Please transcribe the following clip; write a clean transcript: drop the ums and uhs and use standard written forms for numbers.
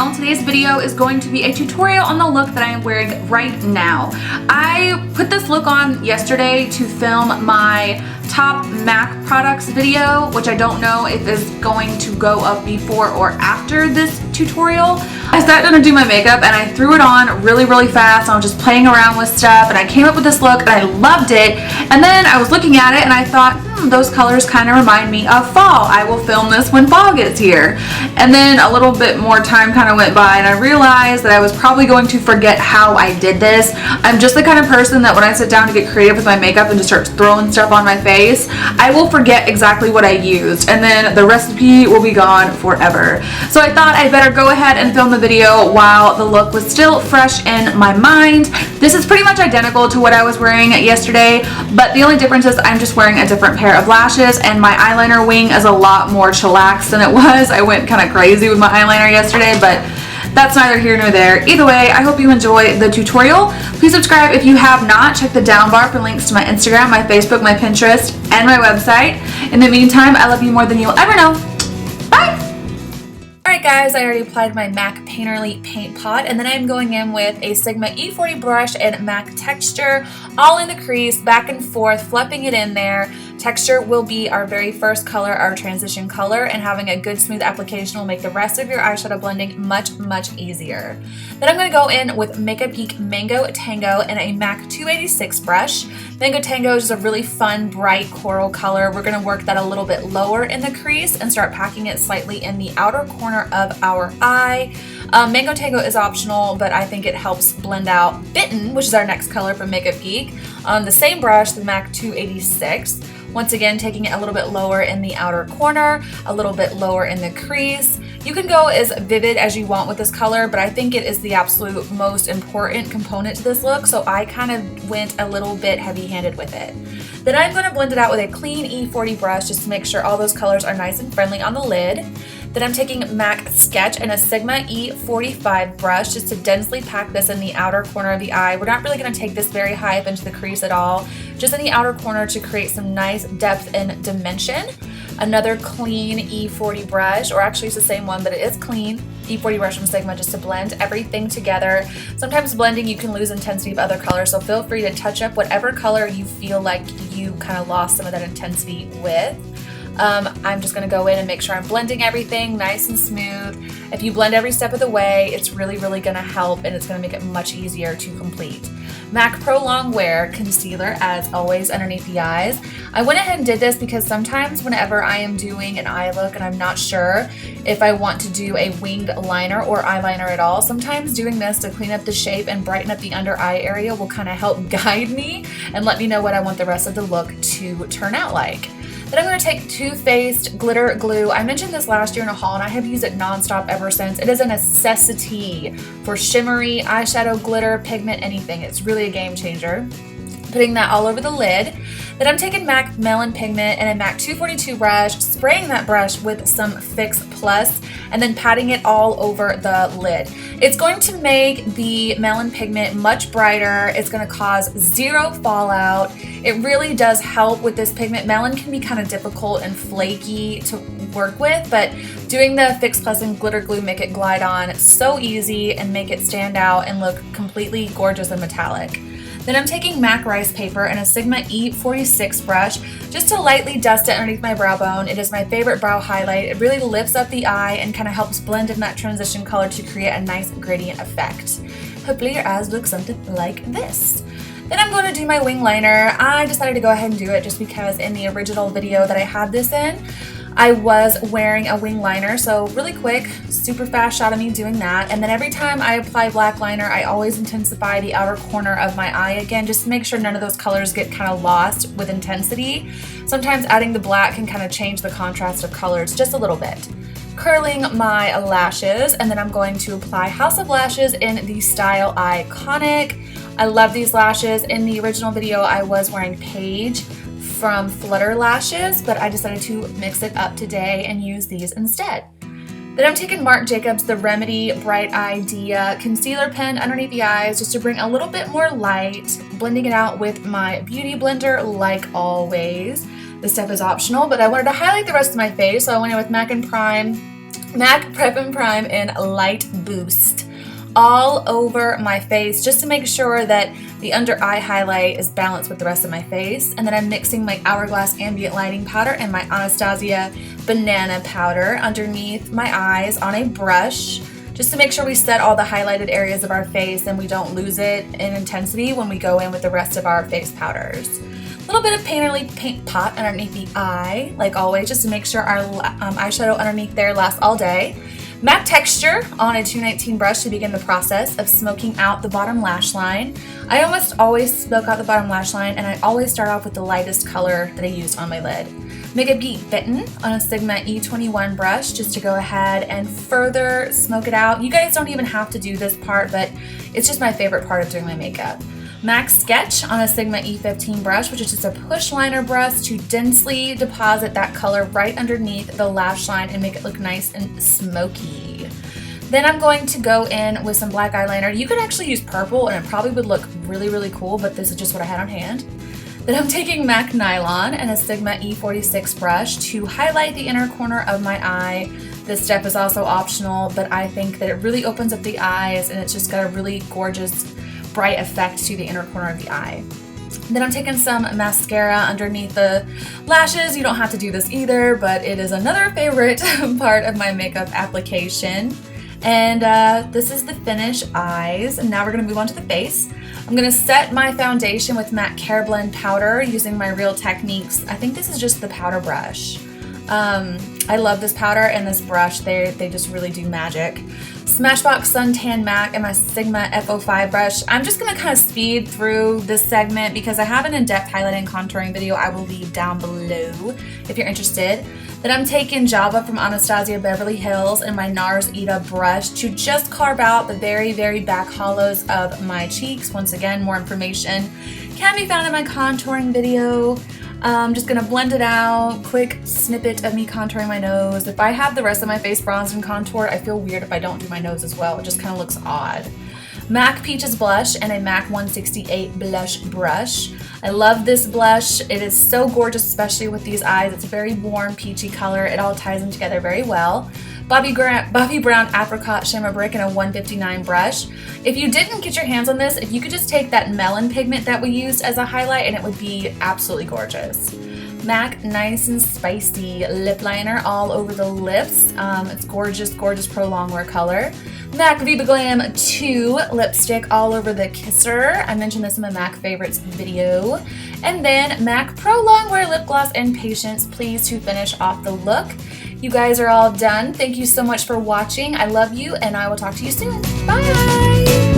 channel. Today's video is going to be a tutorial on the look that I am wearing right now. I put this look on yesterday to film my top MAC products video, which I don't know if is going to go up before or after this tutorial. I sat down to do my makeup and I threw it on really fast. I was just playing around with stuff and I came up with this look and I loved it. And then I was looking at it and I thought, those colors kind of remind me of fall. I will film this when fall gets here. And then a little bit more time kind of went by and I realized that I was probably going to forget how I did this. I'm just the kind of person that when I sit down to get creative with my makeup and just start throwing stuff on my face, I will forget exactly what I used and then the recipe will be gone forever. So I thought I'd better go ahead and film the video while the look was still fresh in my mind. This is pretty much identical to what I was wearing yesterday, but the only difference is I'm just wearing a different pair of lashes and my eyeliner wing is a lot more chillaxed than it was. I went kind of crazy with my eyeliner yesterday, but that's neither here nor there. Either way, I hope you enjoy the tutorial. Please subscribe if you have not. Check the down bar for links to my Instagram, my Facebook, my Pinterest, and my website. In the meantime, I love you more than you'll ever know. Bye! Alright guys, I already applied my MAC Painterly Paint Pot and then I'm going in with a Sigma E40 brush and MAC Texture all in the crease, back and forth, fluffing it in there. Texture will be our very first color, our transition color, and having a good smooth application will make the rest of your eyeshadow blending much easier. Then I'm going to go in with Makeup Geek Mango Tango and a MAC 286 brush. Mango Tango is just a really fun, bright coral color. We're going to work that a little bit lower in the crease and start packing it slightly in the outer corner of our eye. Mango Tango is optional, but I think it helps blend out Bitten, which is our next color from Makeup Geek, on the same brush, the MAC 286. Once again, taking it a little bit lower in the outer corner, a little bit lower in the crease. You can go as vivid as you want with this color, but I think it is the absolute most important component to this look, so I kind of went a little bit heavy-handed with it. Then I'm going to blend it out with a clean E40 brush just to make sure all those colors are nice and friendly on the lid. Then I'm taking MAC Sketch and a Sigma E45 brush just to densely pack this in the outer corner of the eye. We're not really going to take this very high up into the crease at all, just in the outer corner to create some nice depth and dimension. Another clean E40 brush, or actually it's the same one, but it is clean. E40 brush from Sigma just to blend everything together. Sometimes blending you can lose intensity of other colors, so feel free to touch up whatever color you feel like you kind of lost some of that intensity with. I'm just going to go in and make sure I'm blending everything nice and smooth. If you blend every step of the way, it's really going to help and it's going to make it much easier to complete. MAC Prolongwear Concealer, as always, underneath the eyes. I went ahead and did this because sometimes whenever I am doing an eye look and I'm not sure if I want to do a winged liner or eyeliner at all, sometimes doing this to clean up the shape and brighten up the under eye area will kind of help guide me and let me know what I want the rest of the look to turn out like. Then I'm going to take Too Faced Glitter Glue. I mentioned this last year in a haul and I have used it nonstop ever since. It is a necessity for shimmery eyeshadow, glitter, pigment, anything. It's really a game changer. Putting that all over the lid. Then I'm taking MAC Melon Pigment and a MAC 242 brush, spraying that brush with some Fix Plus, and then patting it all over the lid. It's going to make the Melon Pigment much brighter. It's going to cause zero fallout. It really does help with this pigment. Melon can be kind of difficult and flaky to work with, but doing the Fix Plus and glitter glue make it glide on so easy and make it stand out and look completely gorgeous and metallic. Then I'm taking MAC Ricepaper and a Sigma E46 brush just to lightly dust it underneath my brow bone. It is my favorite brow highlight. It really lifts up the eye and kind of helps blend in that transition color to create a nice gradient effect. Hopefully your eyes look something like this. Then I'm going to do my wing liner. I decided to go ahead and do it just because in the original video that I had this in, I was wearing a wing liner, so really quick, super fast shot of me doing that. And then every time I apply black liner, I always intensify the outer corner of my eye again, just to make sure none of those colors get kind of lost with intensity. Sometimes adding the black can kind of change the contrast of colors just a little bit. Curling my lashes, and then I'm going to apply House of Lashes in the style Iconic. I love these lashes. In the original video, I was wearing Paige from Flutter Lashes, but I decided to mix it up today and use these instead. Then I'm taking Marc Jacobs The Remedy Bright Idea concealer pen underneath the eyes just to bring a little bit more light, blending it out with my beauty blender like always. This step is optional, but I wanted to highlight the rest of my face, so I went in with MAC and Prime MAC Prep and Prime in Light Boost all over my face just to make sure that the under eye highlight is balanced with the rest of my face. And then I'm mixing my Hourglass Ambient Lighting Powder and my Anastasia Banana Powder underneath my eyes on a brush just to make sure we set all the highlighted areas of our face and we don't lose it in intensity when we go in with the rest of our face powders. A little bit of Painterly Paint Pot underneath the eye, like always, just to make sure our eyeshadow underneath there lasts all day. Matte Texture on a 219 brush to begin the process of smoking out the bottom lash line. I almost always smoke out the bottom lash line, and I always start off with the lightest color that I used on my lid. Makeup Geek Bitten on a Sigma E21 brush just to go ahead and further smoke it out. You guys don't even have to do this part, but it's just my favorite part of doing my makeup. MAC Sketch on a Sigma E15 brush, which is just a push liner brush to densely deposit that color right underneath the lash line and make it look nice and smoky. Then I'm going to go in with some black eyeliner. You could actually use purple and it probably would look really, really cool, but this is just what I had on hand. Then I'm taking MAC Nylon and a Sigma E46 brush to highlight the inner corner of my eye. This step is also optional, but I think that it really opens up the eyes and it's just got a really gorgeous bright effect to the inner corner of the eye. Then I'm taking some mascara underneath the lashes. You don't have to do this either, but it is another favorite part of my makeup application. And this is the finished eyes. And now we're gonna move on to the face. I'm gonna set my foundation with MAC Careblend Powder using my Real Techniques. I think this is just the powder brush. I love this powder and this brush. They just really do magic. Smashbox Suntan MAC and my Sigma F05 brush. I'm just going to kind of speed through this segment because I have an in-depth highlighting and contouring video I will leave down below if you're interested. Then I'm taking Java from Anastasia Beverly Hills and my NARS Ita brush to just carve out the very, very back hollows of my cheeks. Once again, more information can be found in my contouring video. I'm just gonna blend it out, quick snippet of me contouring my nose. If I have the rest of my face bronzed and contoured, I feel weird if I don't do my nose as well. It just kind of looks odd. MAC Peaches blush and a MAC 168 blush brush. I love this blush. It is so gorgeous, especially with these eyes. It's a very warm peachy color. It all ties in together very well. Bobbi Brown Apricot Shimmer Brick and a 159 brush. If you didn't get your hands on this, if you could just take that Melon Pigment that we used as a highlight and it would be absolutely gorgeous. MAC Nice and Spicy lip liner all over the lips. It's gorgeous, gorgeous prolongwear color. MAC Viva Glam II lipstick all over the kisser. I mentioned this in my MAC favorites video. And then MAC Prolongwear lip gloss and Patience Please to finish off the look. You guys are all done. Thank you so much for watching. I love you and I will talk to you soon. Bye!